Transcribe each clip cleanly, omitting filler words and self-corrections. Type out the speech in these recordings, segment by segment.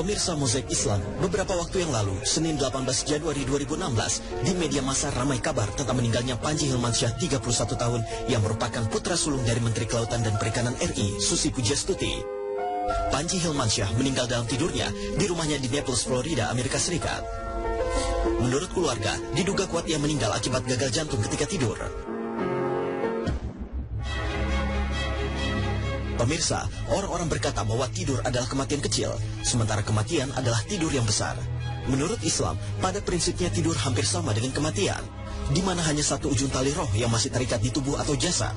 Pemirsa Mozaik Islam, beberapa waktu yang lalu, Senin 18 Januari 2016, di media massa ramai kabar tentang meninggalnya Panji Hilmansyah 31 tahun yang merupakan putra sulung dari Menteri Kelautan dan Perikanan RI, Susi Pujiastuti. Panji Hilmansyah meninggal dalam tidurnya di rumahnya di Naples, Florida, Amerika Serikat. Menurut keluarga, diduga kuat ia meninggal akibat gagal jantung ketika tidur. Pemirsa, orang-orang berkata bahwa tidur adalah kematian kecil, sementara kematian adalah tidur yang besar. Menurut Islam, pada prinsipnya tidur hampir sama dengan kematian, di mana hanya satu ujung tali roh yang masih terikat di tubuh atau jasad.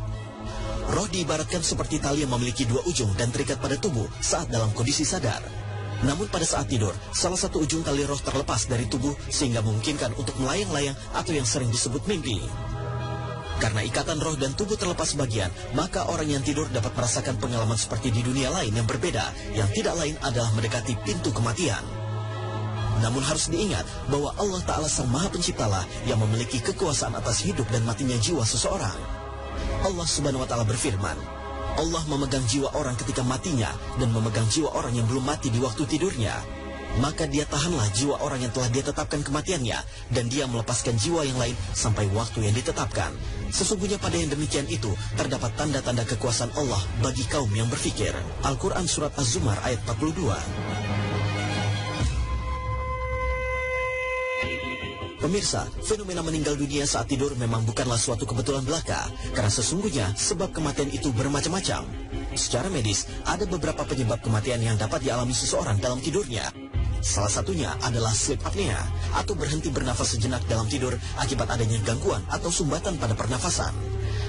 Roh diibaratkan seperti tali yang memiliki dua ujung dan terikat pada tubuh saat dalam kondisi sadar. Namun pada saat tidur, salah satu ujung tali roh terlepas dari tubuh sehingga memungkinkan untuk melayang-layang atau yang sering disebut mimpi. Karena ikatan roh dan tubuh terlepas sebagian, maka orang yang tidur dapat merasakan pengalaman seperti di dunia lain yang berbeda, yang tidak lain adalah mendekati pintu kematian. Namun harus diingat bahwa Allah Ta'ala Sang Maha Penciptalah yang memiliki kekuasaan atas hidup dan matinya jiwa seseorang. Allah Subhanahu wa Ta'ala berfirman, Allah memegang jiwa orang ketika matinya dan memegang jiwa orang yang belum mati di waktu tidurnya. Maka dia tahanlah jiwa orang yang telah dia tetapkan kematiannya, dan dia melepaskan jiwa yang lain sampai waktu yang ditetapkan. Sesungguhnya pada yang demikian itu terdapat tanda-tanda kekuasaan Allah bagi kaum yang berfikir. Al-Quran Surat Az-Zumar ayat 42. Pemirsa, fenomena meninggal dunia saat tidur memang bukanlah suatu kebetulan belaka, karena sesungguhnya sebab kematian itu bermacam-macam. Secara medis, ada beberapa penyebab kematian yang dapat dialami seseorang dalam tidurnya. Salah satunya adalah sleep apnea, atau berhenti bernafas sejenak dalam tidur akibat adanya gangguan atau sumbatan pada pernafasan.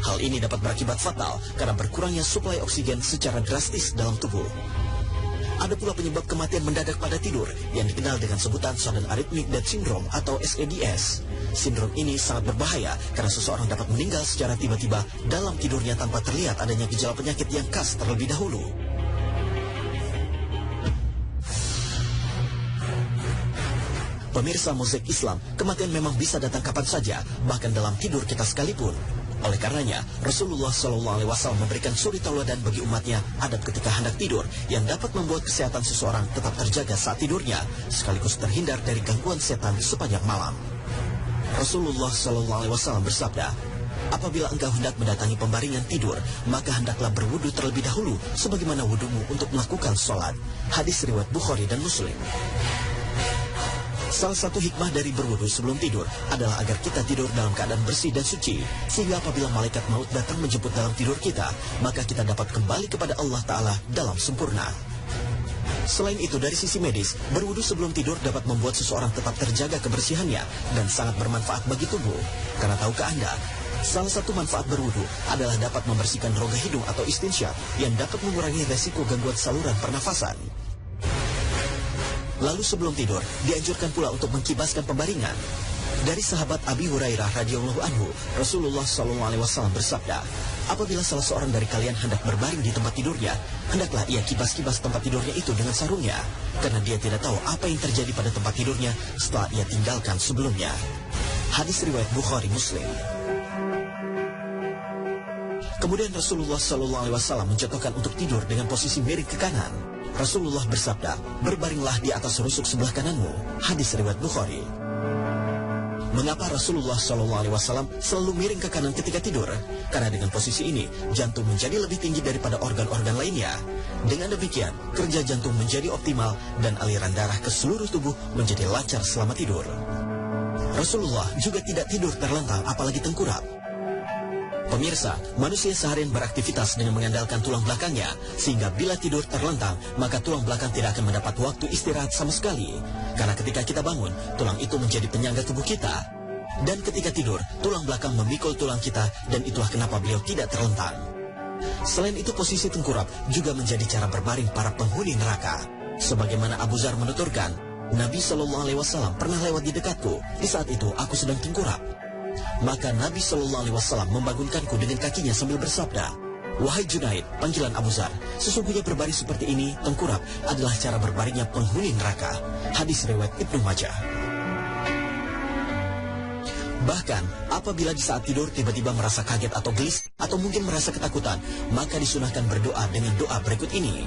Hal ini dapat berakibat fatal karena berkurangnya suplai oksigen secara drastis dalam tubuh. Ada pula penyebab kematian mendadak pada tidur yang dikenal dengan sebutan sudden arrhythmic death syndrome atau SADS. Sindrom ini sangat berbahaya karena seseorang dapat meninggal secara tiba-tiba dalam tidurnya tanpa terlihat adanya gejala penyakit yang khas terlebih dahulu. Pemirsa Mozaik Islam, kematian memang bisa datang kapan saja, bahkan dalam tidur kita sekalipun. Oleh karenanya, Rasulullah SAW memberikan suri tauladan bagi umatnya adab ketika hendak tidur yang dapat membuat kesehatan seseorang tetap terjaga saat tidurnya, sekaligus terhindar dari gangguan setan sepanjang malam. Rasulullah SAW bersabda, apabila engkau hendak mendatangi pembaringan tidur, maka hendaklah berwudu terlebih dahulu, sebagaimana wudumu untuk melakukan sholat. Hadis riwayat Bukhari dan Muslim. Salah satu hikmah dari berwudu sebelum tidur adalah agar kita tidur dalam keadaan bersih dan suci, sehingga apabila malaikat maut datang menjemput dalam tidur kita, maka kita dapat kembali kepada Allah Ta'ala dalam sempurna. Selain itu, dari sisi medis, berwudu sebelum tidur dapat membuat seseorang tetap terjaga kebersihannya dan sangat bermanfaat bagi tubuh. Karena tahukah Anda, salah satu manfaat berwudu adalah dapat membersihkan rongga hidung atau istinsyak yang dapat mengurangi resiko gangguan saluran pernafasan. Lalu sebelum tidur, dianjurkan pula untuk mengkibaskan pembaringan. Dari sahabat Abi Hurairah radhiyallahu anhu, Rasulullah SAW bersabda, apabila salah seorang dari kalian hendak berbaring di tempat tidurnya, hendaklah ia kibas-kibas tempat tidurnya itu dengan sarungnya, karena dia tidak tahu apa yang terjadi pada tempat tidurnya setelah ia tinggalkan sebelumnya. Hadis riwayat Bukhari Muslim. Kemudian Rasulullah SAW mencontohkan untuk tidur dengan posisi miring ke kanan. Rasulullah bersabda, berbaringlah di atas rusuk sebelah kananmu. Hadis riwayat Bukhari. Mengapa Rasulullah SAW selalu miring ke kanan ketika tidur? Karena dengan posisi ini, jantung menjadi lebih tinggi daripada organ-organ lainnya. Dengan demikian, kerja jantung menjadi optimal dan aliran darah ke seluruh tubuh menjadi lancar selama tidur. Rasulullah juga tidak tidur terlentang apalagi tengkurap. Pemirsa, manusia seharian beraktivitas dengan mengandalkan tulang belakangnya, sehingga bila tidur terlentang, maka tulang belakang tidak akan mendapat waktu istirahat sama sekali. Karena ketika kita bangun, tulang itu menjadi penyangga tubuh kita. Dan ketika tidur, tulang belakang memikul tulang kita, dan itulah kenapa beliau tidak terlentang. Selain itu, posisi tengkurap juga menjadi cara berbaring para penghuni neraka. Sebagaimana Abu Dzar menuturkan, Nabi SAW pernah lewat di dekatku, di saat itu aku sedang tengkurap. Maka Nabi SAW membangunkanku dengan kakinya sambil bersabda, wahai Junaid, panggilan Abu Dzar, sesungguhnya berbaring seperti ini, tengkurap, adalah cara berbaringnya penghuni neraka. Hadis riwayat Ibnu Majah. Bahkan, apabila di saat tidur tiba-tiba merasa kaget atau gelis, atau mungkin merasa ketakutan, maka disunahkan berdoa dengan doa berikut ini.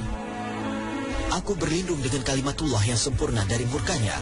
Aku berlindung dengan kalimatullah yang sempurna dari murkanya.